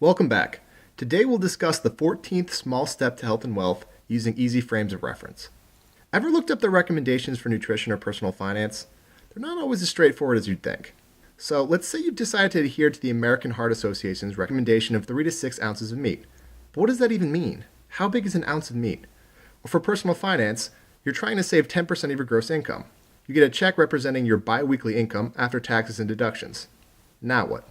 Welcome back. Today we'll discuss the 14th small step to health and wealth using easy frames of reference. Ever looked up the recommendations for nutrition or personal finance? They're not always as straightforward as you'd think. So let's say you've decided to adhere to the American Heart Association's recommendation of 3 to 6 ounces of meat. But what does that even mean? How big is an ounce of meat? Or for personal finance, you're trying to save 10% of your gross income. You get a check representing your bi-weekly income after taxes and deductions. Now what?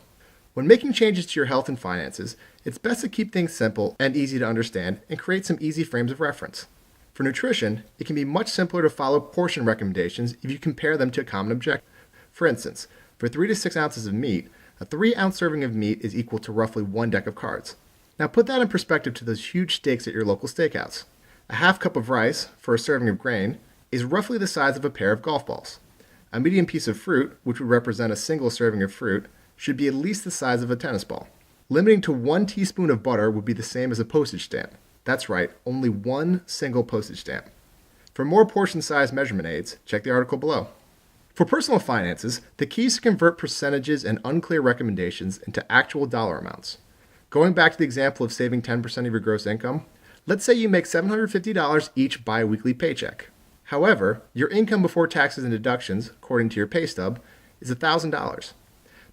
When making changes to your health and finances, it's best to keep things simple and easy to understand and create some easy frames of reference. For nutrition, it can be much simpler to follow portion recommendations if you compare them to a common objective. For instance, for 3 to 6 ounces of meat, a 3-ounce serving of meat is equal to roughly 1 deck of cards. Now put that in perspective to those huge steaks at your local steakhouse. A half cup of rice for a serving of grain is roughly the size of a pair of golf balls. A medium piece of fruit, which would represent a single serving of fruit, should be at least the size of a tennis ball. Limiting to 1 teaspoon of butter would be the same as a postage stamp. That's right, only 1 single postage stamp. For more portion size measurement aids, check the article below. For personal finances, the key is to convert percentages and unclear recommendations into actual dollar amounts. Going back to the example of saving 10% of your gross income, let's say you make $750 each bi-weekly paycheck. However, your income before taxes and deductions, according to your pay stub, is $1,000.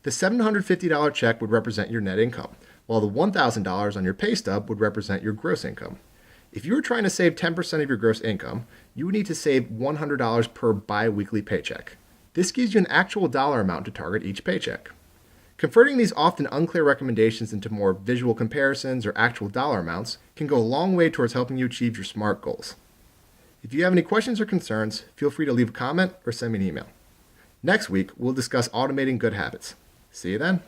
The $750 check would represent your net income, while the $1,000 on your pay stub would represent your gross income. If you were trying to save 10% of your gross income, you would need to save $100 per bi-weekly paycheck. This gives you an actual dollar amount to target each paycheck. Converting these often unclear recommendations into more visual comparisons or actual dollar amounts can go a long way towards helping you achieve your SMART goals. If you have any questions or concerns, feel free to leave a comment or send me an email. Next week, we'll discuss automating good habits. See you then.